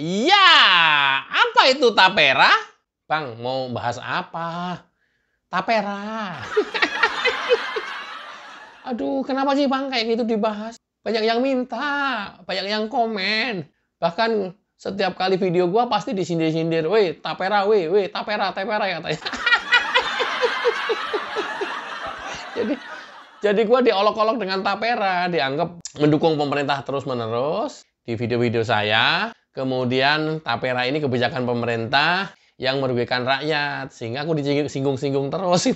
Iya, apa itu tapera? Bang, mau bahas apa? Tapera. Aduh, kenapa sih Bang kayak gitu dibahas? Banyak yang minta, banyak yang komen. Bahkan setiap kali video gua pasti disindir-sindir. Weh, tapera, weh, tapera, tapera ya katanya. Jadi jadi gua diolok-olok dengan tapera, dianggap mendukung pemerintah terus-menerus di video-video saya. Kemudian tapera ini kebijakan pemerintah yang merugikan rakyat, sehingga aku disinggung-singgung terus.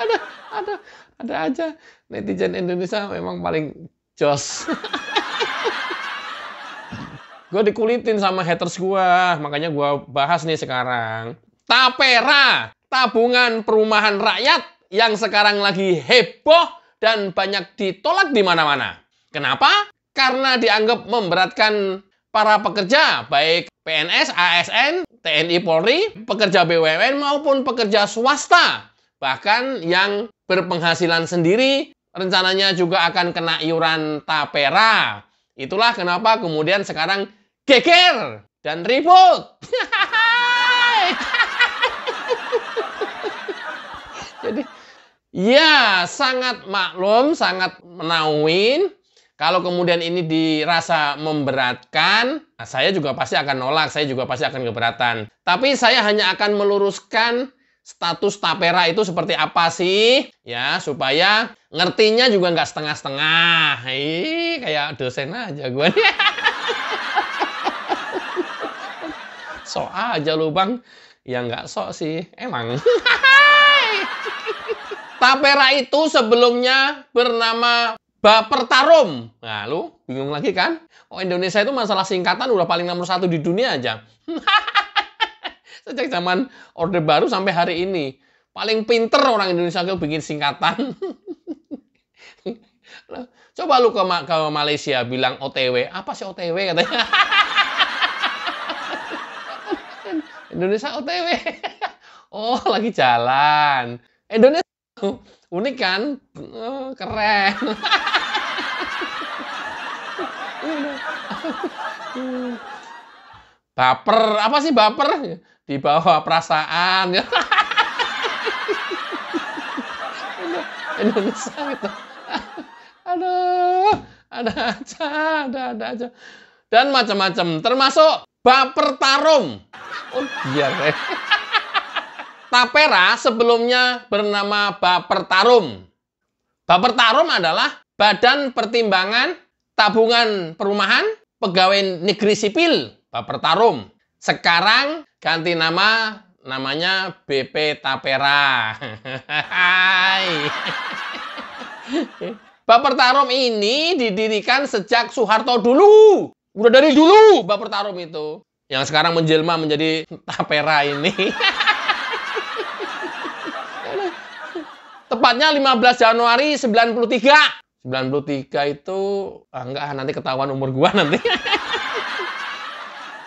ada, ada, ada aja netizen Indonesia memang paling jos. Gue dikulitin sama haters gue, makanya gue bahas nih sekarang. Tapera, tabungan perumahan rakyat yang sekarang lagi heboh dan banyak ditolak di mana-mana. Kenapa? Karena dianggap memberatkan para pekerja, baik PNS, ASN, TNI, Polri, pekerja BUMN maupun pekerja swasta. Bahkan yang berpenghasilan sendiri rencananya juga akan kena iuran tapera. Itulah kenapa kemudian sekarang geger dan ribut. Jadi, ya sangat maklum, sangat menahuin. Kalau kemudian ini dirasa memberatkan, nah saya juga pasti akan nolak, saya juga pasti akan keberatan. Tapi saya hanya akan meluruskan status tapera itu seperti apa sih, ya supaya ngertinya juga nggak setengah-setengah. Kayak dosen aja gue. Sok aja lu Bang. Ya nggak sok sih, emang. Tapera itu sebelumnya bernama Bapertarum. Nah, lu bingung lagi kan? Oh, Indonesia itu masalah singkatan udah paling nomor 1 di dunia aja. Sejak zaman Orde Baru sampai hari ini. Paling pinter orang Indonesia itu bikin singkatan. Coba lu ke Malaysia bilang OTW. Apa sih OTW katanya? Indonesia OTW. Oh, lagi jalan. Indonesia unik kan? Oh, keren. Baper, apa sih baper? Di bawah perasaan. Indonesia gitu. Aduh, ada aja. Dan macam-macam, termasuk Bapertarum. Oh, biar deh. Tapera sebelumnya bernama Bapertarum. Bapertarum adalah Badan Pertimbangan Tabungan Perumahan Pegawai Negeri Sipil Bapertarum. Sekarang ganti namanya BP Tapera. Bapertarum ini didirikan sejak Soeharto dulu. Udah dari dulu Bapertarum itu. Yang sekarang menjelma menjadi Tapera ini. Tepatnya 15 Januari 93. 93 itu enggak, nanti ketahuan umur gua nanti.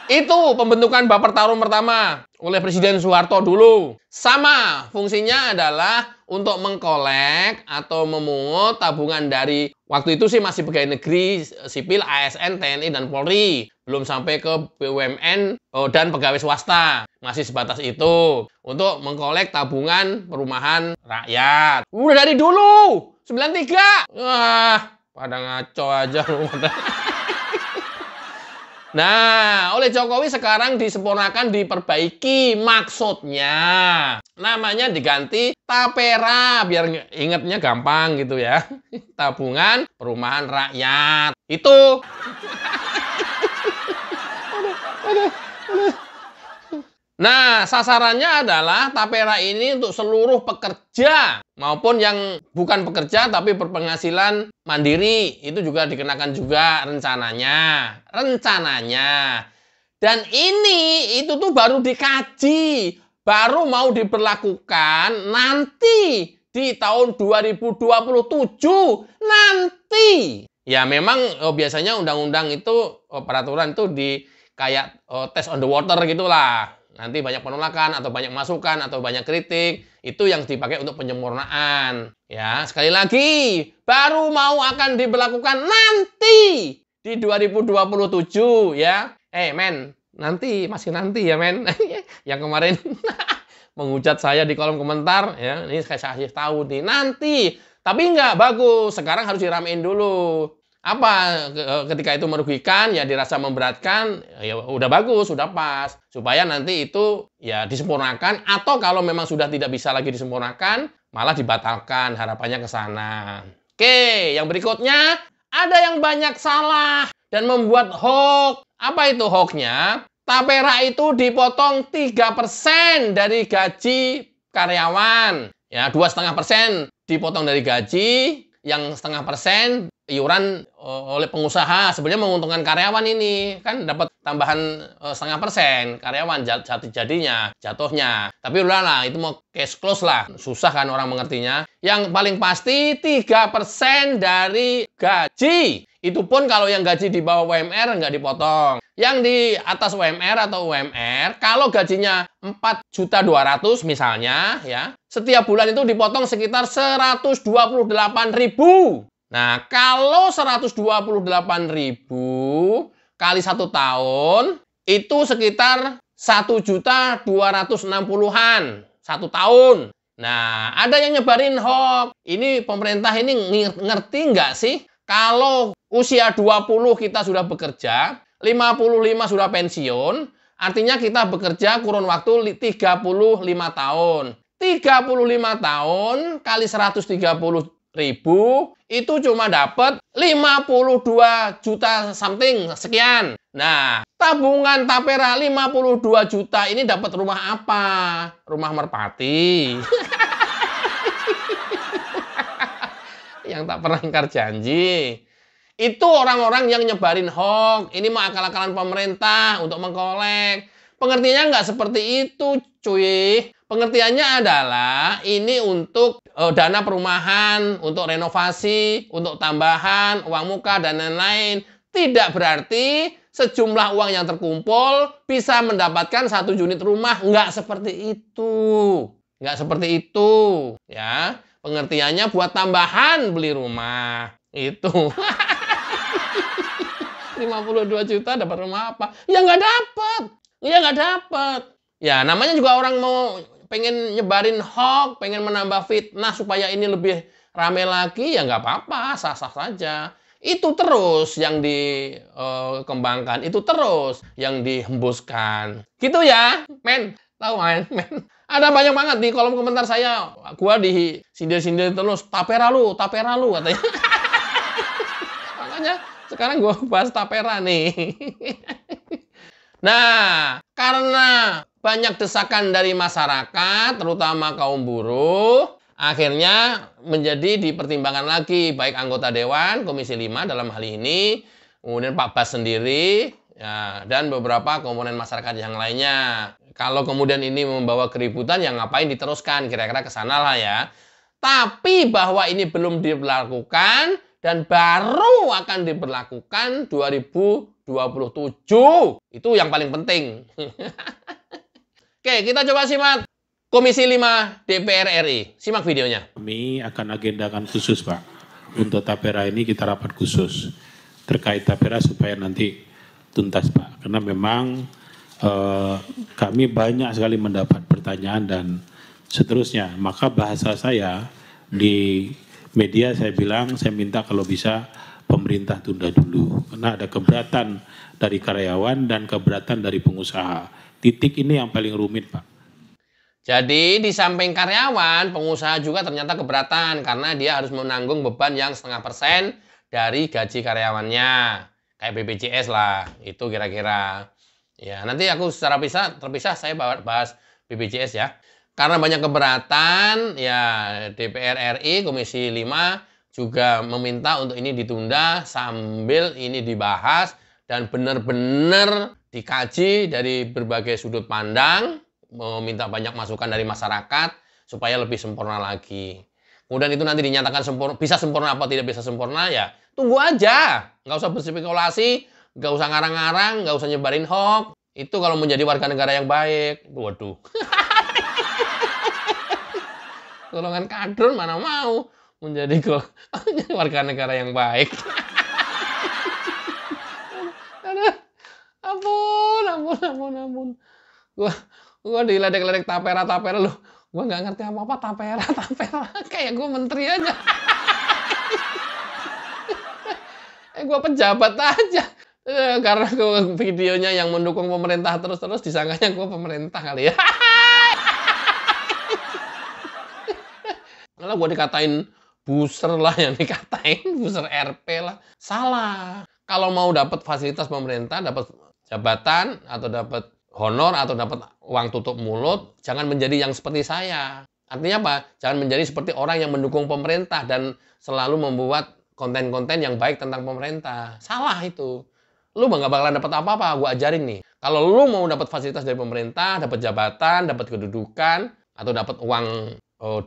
Itu pembentukan Bapertarum pertama oleh Presiden Soeharto dulu. Sama, fungsinya adalah untuk mengkolek atau memungut tabungan dari, waktu itu sih masih pegawai negeri sipil, ASN, TNI, dan Polri. Belum sampai ke BUMN dan pegawai swasta. Masih sebatas itu. Untuk mengkolek tabungan perumahan rakyat. Udah dari dulu! 93! Wah, pada ngaco aja lu. Nah, oleh Jokowi sekarang disempurnakan, diperbaiki. Maksudnya, namanya diganti Tapera, biar ingatnya gampang gitu ya. Tabungan Perumahan Rakyat. Itu. Nah, sasarannya adalah Tapera ini untuk seluruh pekerja maupun yang bukan pekerja tapi berpenghasilan mandiri. Itu juga dikenakan juga rencananya. Dan itu tuh baru dikaji, baru mau diberlakukan nanti di tahun 2027 nanti. Ya memang biasanya undang-undang itu, peraturan itu kayak test on the water gitulah. Nanti banyak penolakan atau banyak masukan atau banyak kritik, itu yang dipakai untuk penyempurnaan. Ya, sekali lagi, baru mau akan diberlakukan nanti di 2027 ya. Men, masih nanti ya men. Yang kemarin menghujat saya di kolom komentar ya, ini saya kasih tahu nih nanti. Tapi nggak bagus, sekarang harus diramein dulu. Apa ketika itu merugikan ya dirasa memberatkan ya udah bagus, udah pas supaya nanti itu ya disempurnakan, atau kalau memang sudah tidak bisa lagi disempurnakan malah dibatalkan, harapannya ke sana. Oke, yang berikutnya ada yang banyak salah dan membuat hoax. Apa itu hoaxnya? Tapera itu dipotong 3% dari gaji karyawan. Ya, 2,5% dipotong dari gaji, yang 0,5% iuran oleh pengusaha. Sebenarnya menguntungkan karyawan ini. Kan dapat tambahan 0,5% karyawan jatuhnya. Tapi udahlah, itu mau cash close lah. Susah kan orang mengertinya. Yang paling pasti 3% dari gaji. Itu pun kalau yang gaji di bawah UMR nggak dipotong. Yang di atas UMR atau UMR, kalau gajinya 4.200.000 misalnya, ya, setiap bulan itu dipotong sekitar 128.000. Nah, kalau 128.000 kali 1 tahun, itu sekitar 1.260.000-an 1 tahun. Nah, ada yang nyebarin hoax. Ini pemerintah ini ngerti nggak sih? Kalau usia 20 kita sudah bekerja, 55 sudah pensiun, artinya kita bekerja kurun waktu 35 tahun. 35 tahun kali 130.000 itu cuma dapat 52 juta something sekian. Nah, tabungan Tapera 52 juta ini dapat rumah apa? Rumah merpati. Yang tak pernah ingkar janji. Itu orang-orang yang nyebarin hoax. Ini mah akal-akalan pemerintah untuk mengkolek. Pengertiannya nggak seperti itu, cuy. Pengertiannya adalah ini untuk dana perumahan, untuk renovasi, untuk tambahan, uang muka, dan lain-lain. Tidak berarti sejumlah uang yang terkumpul bisa mendapatkan 1 unit rumah. Nggak seperti itu. Nggak seperti itu. Ya. Pengertiannya buat tambahan beli rumah. Itu. 52 juta dapat rumah apa? Ya nggak dapat. Ya namanya juga orang mau pengen nyebarin hoax, pengen menambah fitnah supaya ini lebih rame lagi, ya nggak apa-apa, sah-sah saja. Itu terus yang dikembangkan, itu terus yang dihembuskan. Gitu ya, men. Tahu men. Ada banyak banget di kolom komentar saya. Gua disindir-sindir terus, Tapera lu katanya. Makanya sekarang gua bahas Tapera nih. Nah, karena banyak desakan dari masyarakat, terutama kaum buruh, akhirnya menjadi dipertimbangkan lagi baik anggota Dewan, Komisi 5 dalam hal ini, kemudian Pak Bas sendiri, ya, dan beberapa komponen masyarakat yang lainnya. Kalau kemudian ini membawa keributan, ya ngapain diteruskan? Kira-kira ke sana lah ya. Tapi bahwa ini belum diberlakukan dan baru akan diberlakukan 2027. Itu yang paling penting. Oke, kita coba simak Komisi 5 DPR RI. Simak videonya. Kami akan agendakan khusus, Pak. Untuk Tapera ini kita rapat khusus terkait Tapera supaya nanti tuntas, Pak. Karena memang kami banyak sekali mendapat pertanyaan dan seterusnya. Maka bahasa saya di media saya bilang, saya minta kalau bisa pemerintah tunda dulu. Karena ada keberatan dari karyawan dan keberatan dari pengusaha. Titik ini yang paling rumit, Pak. Jadi di samping karyawan, pengusaha juga ternyata keberatan karena dia harus menanggung beban yang 0,5% dari gaji karyawannya. Kayak BPJS lah, itu kira-kira. Ya, nanti aku secara terpisah saya bahas BPJS ya. Karena banyak keberatan, ya DPR RI Komisi 5 juga meminta untuk ini ditunda sambil ini dibahas dan benar-benar dikaji dari berbagai sudut pandang, meminta banyak masukan dari masyarakat supaya lebih sempurna lagi. Kemudian itu nanti dinyatakan sempurna, bisa sempurna apa tidak bisa sempurna, ya tunggu aja. Nggak usah berspekulasi, nggak usah ngarang-ngarang, nggak usah nyebarin hoax. Itu kalau menjadi warga negara yang baik. Waduh. Golongan kadrun mana mau menjadi warga negara yang baik. Ampun, ampun, ampun, ampun. Gua diledek-ledek tapera lu. Gua nggak ngerti apa-apa tapera. Kayak gua menteri aja. Gua pejabat aja. Karena videonya yang mendukung pemerintah terus disangkanya gua pemerintah kali ya. Malah gua dikatain buser lah yang dikatain, buser RP lah. Salah. Kalau mau dapat fasilitas pemerintah, dapat jabatan atau dapat honor atau dapat uang tutup mulut, jangan menjadi yang seperti saya. Artinya apa? Jangan menjadi seperti orang yang mendukung pemerintah dan selalu membuat konten-konten yang baik tentang pemerintah. Salah itu. Lu nggak bakalan dapat apa-apa, gue ajarin nih. Kalau lu mau dapat fasilitas dari pemerintah, dapat jabatan, dapat kedudukan, atau dapat uang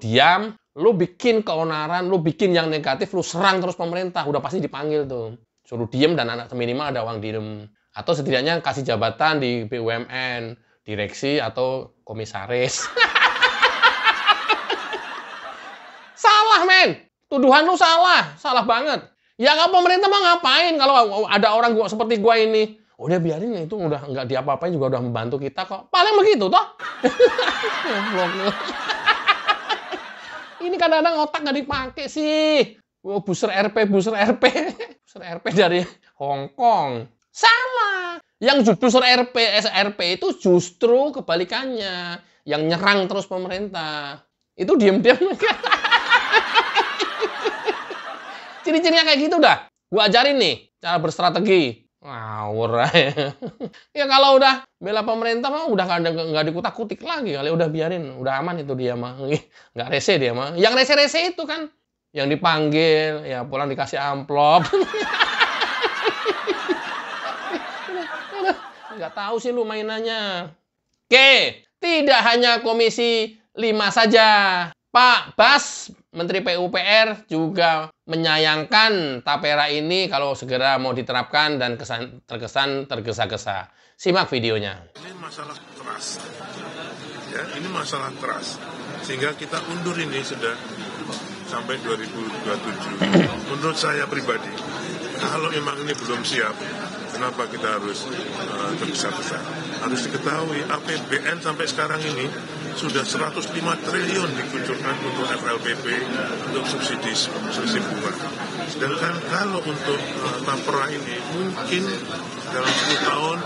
diam, lu bikin keonaran, lu bikin yang negatif, lu serang terus pemerintah, udah pasti dipanggil tuh. Suruh diem dan anak minimal ada uang diem. Atau setidaknya kasih jabatan di BUMN, direksi atau komisaris. Salah, men. Tuduhan lu salah. Salah banget. Ya nggak, pemerintah mah ngapain kalau ada orang seperti gua ini. Udah biarin, itu udah nggak diapa-apain juga udah membantu kita kok. Paling begitu toh. Ini kadang-kadang otak nggak dipakai sih. Buser RP. Buser RP dari Hong Kong. Salah. Yang buser RP itu justru kebalikannya. Yang nyerang terus pemerintah. Itu diam-diam. Ciri-cirinya kayak gitu dah. Gua ajarin nih cara berstrategi. Ngawur aja. Ya kalau udah bela pemerintah mah udah nggak dikutak-kutik lagi. Kali udah biarin. Udah aman itu dia mah. Nggak rese dia mah. Yang rese-rese itu kan. Yang dipanggil. Ya pulang dikasih amplop. Nggak tahu sih lu mainannya. Oke, tidak hanya Komisi 5 saja. Pak Bas, Menteri PUPR juga menyayangkan tapera ini kalau segera mau diterapkan dan terkesan tergesa-gesa. Simak videonya. Ini masalah trust. Ya, ini masalah trust. Sehingga kita undur ini sudah sampai 2027. Menurut saya pribadi, kalau memang ini belum siap, kenapa kita harus tergesa-gesa? Harus diketahui APBN sampai sekarang ini sudah 105 triliun dikucurkan untuk FLPP, untuk subsidi bunga. Sedangkan kalau untuk tapera ini mungkin dalam 10 tahun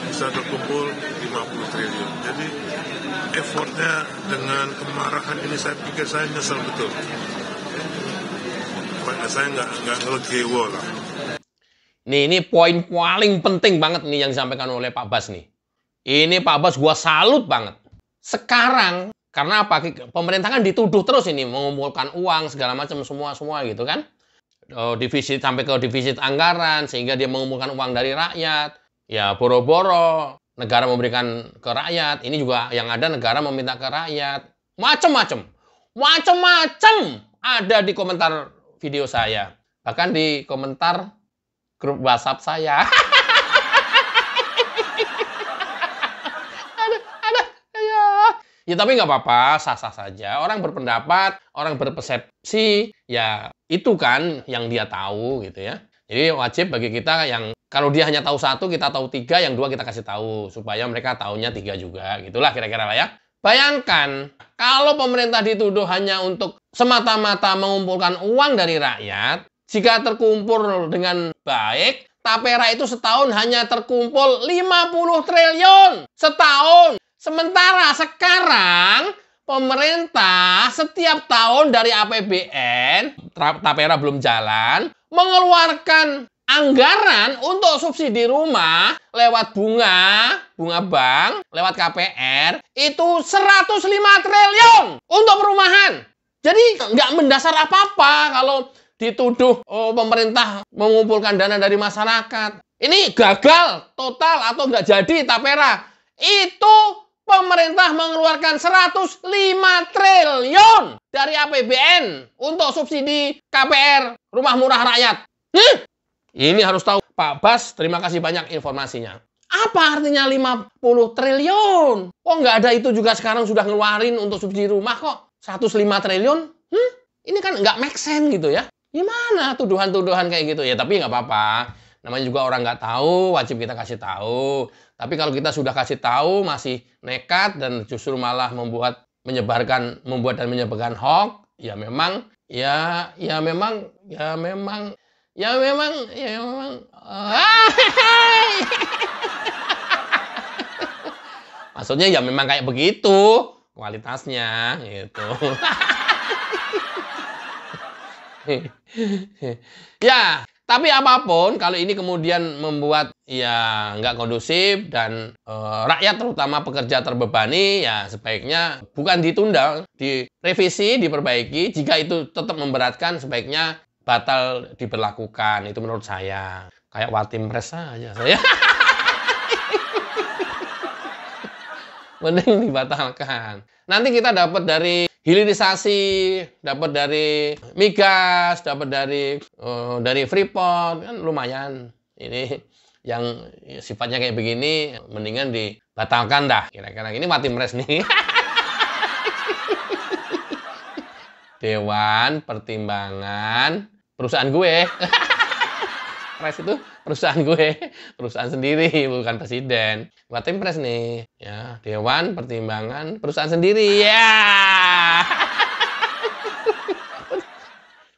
bisa terkumpul 50 triliun. Jadi effortnya dengan kemarahan ini saya pikir saya nyesel betul. Makanya saya nggak ngelegewo lah. Ini poin paling penting banget nih yang disampaikan oleh Pak Bas nih. Ini Pak Bas gua salut banget. Sekarang, karena apa? Pemerintah kan dituduh terus ini mengumpulkan uang segala macam semua gitu kan. Defisit sampai ke defisit anggaran sehingga dia mengumpulkan uang dari rakyat. Ya boro-boro negara memberikan ke rakyat. Ini juga yang ada negara meminta ke rakyat. Macem-macem ada di komentar video saya. Bahkan di komentar grup WhatsApp saya. Ya tapi nggak apa-apa, sah-sah saja. Orang berpendapat, orang berpersepsi, ya itu kan yang dia tahu gitu ya. Jadi wajib bagi kita yang kalau dia hanya tahu satu, kita tahu tiga, yang dua kita kasih tahu supaya mereka tahunya tiga juga. Gitulah kira-kira lah ya. Bayangkan kalau pemerintah dituduh hanya untuk semata-mata mengumpulkan uang dari rakyat, jika terkumpul dengan baik, tapera itu setahun hanya terkumpul 50 triliun setahun. Sementara sekarang pemerintah setiap tahun dari APBN, tapera belum jalan, mengeluarkan anggaran untuk subsidi rumah lewat bunga bank, lewat KPR, itu 105 triliun untuk perumahan. Jadi nggak mendasar apa-apa kalau dituduh pemerintah mengumpulkan dana dari masyarakat. Ini gagal total atau nggak jadi tapera. Itu pemerintah mengeluarkan 105 triliun dari APBN untuk subsidi KPR, rumah murah rakyat. Ini harus tahu. Pak Bas, terima kasih banyak informasinya. Apa artinya 50 triliun? Kok nggak ada itu juga sekarang sudah ngeluarin untuk subsidi rumah kok? 105 triliun? Ini kan nggak make sense gitu ya. Gimana tuduhan-tuduhan kayak gitu? Ya tapi nggak apa-apa. Namanya juga orang nggak tahu, wajib kita kasih tahu. Tapi kalau kita sudah kasih tahu masih nekat dan justru malah membuat dan menyebarkan hoax, ya memang maksudnya ya memang kayak begitu kualitasnya gitu. Ya, tapi apapun kalau ini kemudian membuat ya nggak kondusif dan rakyat terutama pekerja terbebani, ya sebaiknya bukan ditunda, direvisi, diperbaiki. Jika itu tetap memberatkan, sebaiknya batal diberlakukan. Itu menurut saya. Kayak Watimpres saja saya. Mending dibatalkan. Nanti kita dapat dari hilirisasi, dapat dari migas, dapat dari Freeport, kan lumayan. Ini yang sifatnya kayak begini, mendingan dibatalkan dah. Kira-kira ini Watimpres nih. Dewan Pertimbangan perusahaan gue. Pres itu perusahaan gue, perusahaan sendiri, bukan presiden. Watimpres nih, ya, Dewan Pertimbangan perusahaan sendiri, ya.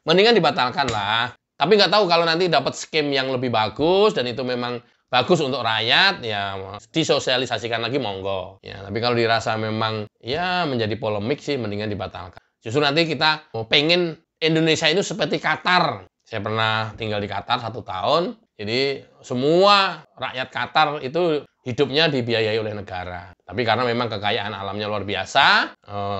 Mendingan dibatalkan lah. Tapi nggak tahu kalau nanti dapat skim yang lebih bagus dan itu memang bagus untuk rakyat, ya disosialisasikan lagi monggo. Ya, tapi kalau dirasa memang ya menjadi polemik sih, mendingan dibatalkan. Justru nanti kita pengen Indonesia itu seperti Qatar. Saya pernah tinggal di Qatar 1 tahun, jadi semua rakyat Qatar itu hidupnya dibiayai oleh negara. Tapi karena memang kekayaan alamnya luar biasa,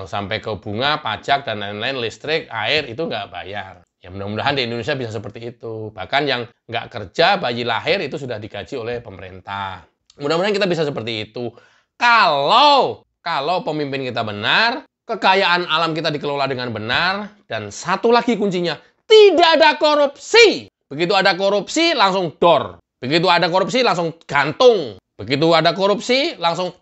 sampai ke bunga, pajak, dan lain-lain, listrik, air, itu nggak bayar. Ya mudah-mudahan di Indonesia bisa seperti itu. Bahkan yang nggak kerja, bayi lahir, itu sudah digaji oleh pemerintah. Mudah-mudahan kita bisa seperti itu. Kalau pemimpin kita benar, kekayaan alam kita dikelola dengan benar, dan satu lagi kuncinya, tidak ada korupsi. Begitu ada korupsi, langsung dor. Begitu ada korupsi, langsung gantung. Begitu ada korupsi, langsung...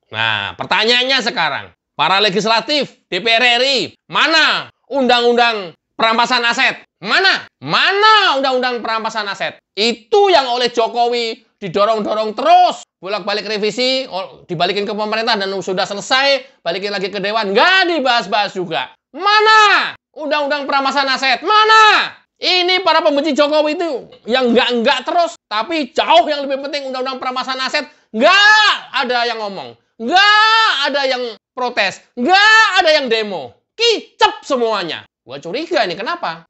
Nah, pertanyaannya sekarang. Para legislatif, DPR RI, mana undang-undang perampasan aset? Mana? Mana undang-undang perampasan aset? Itu yang oleh Jokowi didorong-dorong terus. Bolak-balik revisi, dibalikin ke pemerintah dan sudah selesai, balikin lagi ke Dewan. Nggak dibahas-bahas juga. Mana undang-undang perampasan aset? Mana? Ini para pembenci Jokowi itu yang enggak terus, tapi jauh yang lebih penting undang-undang perampasan aset, nggak ada yang ngomong, nggak ada yang protes, nggak ada yang demo, kicep semuanya. Gua curiga ini kenapa?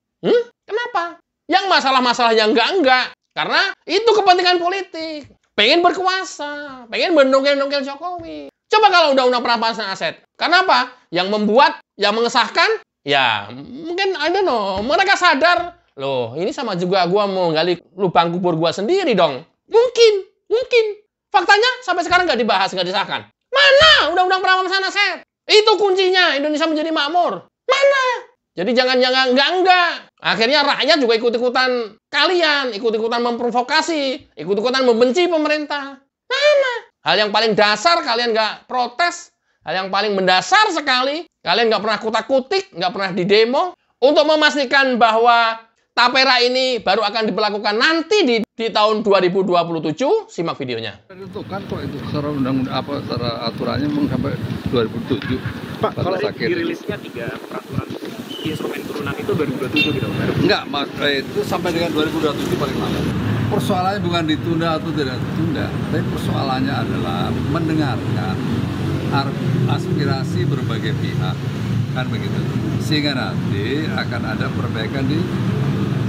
Kenapa? Yang masalah-masalah yang enggak, karena itu kepentingan politik, pengen berkuasa, pengen mendongkel-dongkel Jokowi. Coba kalau undang-undang perampasan aset, kenapa? Yang membuat, yang mengesahkan, ya mungkin I don't know, mereka sadar, loh ini sama juga gua mau gali lubang kubur gua sendiri dong. Mungkin. Faktanya sampai sekarang nggak dibahas, nggak disahkan. Mana undang-undang perampasan aset? Itu kuncinya Indonesia menjadi makmur. Mana? Jadi jangan enggak. Akhirnya rakyat juga ikut-ikutan kalian, ikut-ikutan memprovokasi, ikut-ikutan membenci pemerintah. Mana? Hal yang paling dasar kalian nggak protes. Hal yang paling mendasar sekali, kalian nggak pernah kutak-kutik, nggak pernah didemo, untuk memastikan bahwa tapera ini baru akan diberlakukan nanti di tahun 2027, simak videonya. Itu kan kok itu secara undang-undang secara aturannya memang sampai 2027. Pak, kalau dirilisnya 3 peraturan instrumen turunan itu 2027 gitu. Enggak, itu sampai dengan 2027 paling lama. Persoalannya bukan ditunda atau tidak ditunda, tapi persoalannya adalah mendengarkan aspirasi berbagai pihak, kan begitu, sehingga nanti akan ada perbaikan di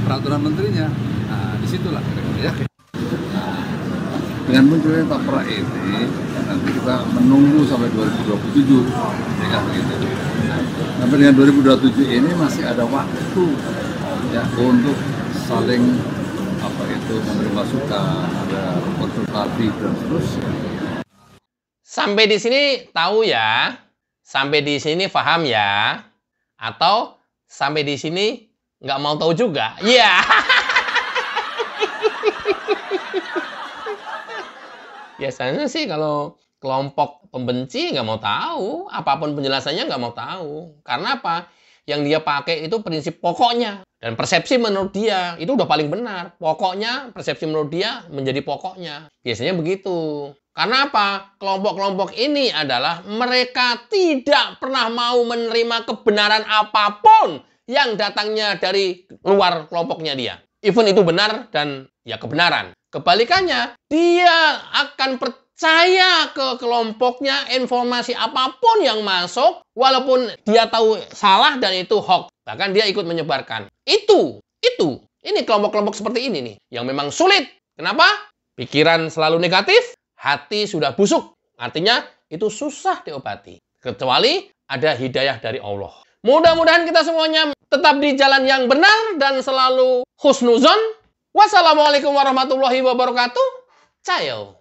peraturan menterinya. Nah, disitulah kira-kira ya. Dengan munculnya tapera ini, nanti kita menunggu sampai 2027, ya kan begitu. Sampai dengan 2027 ini masih ada waktu ya untuk saling memberi masukan, ada konsultasi dan seterusnya. Sampai di sini tahu ya? Sampai di sini paham ya? Atau sampai di sini nggak mau tahu juga? Iya. Biasanya sih kalau kelompok pembenci nggak mau tahu, apapun penjelasannya nggak mau tahu. Karena apa? yang dia pakai itu prinsip pokoknya. Dan persepsi menurut dia itu udah paling benar. Pokoknya, persepsi menurut dia menjadi pokoknya. Biasanya begitu. Karena apa? Kelompok-kelompok ini adalah mereka tidak pernah mau menerima kebenaran apapun yang datangnya dari luar kelompoknya dia. Even itu benar dan ya kebenaran. Kebalikannya, dia akan percaya ke kelompoknya informasi apapun yang masuk, walaupun dia tahu salah dan itu hoax. Bahkan dia ikut menyebarkan. Itu. Ini kelompok-kelompok seperti ini nih, yang memang sulit. Kenapa? Pikiran selalu negatif, hati sudah busuk. Artinya, itu susah diobati. Kecuali ada hidayah dari Allah. Mudah-mudahan kita semuanya tetap di jalan yang benar dan selalu husnuzon. Wassalamualaikum warahmatullahi wabarakatuh. Cayo.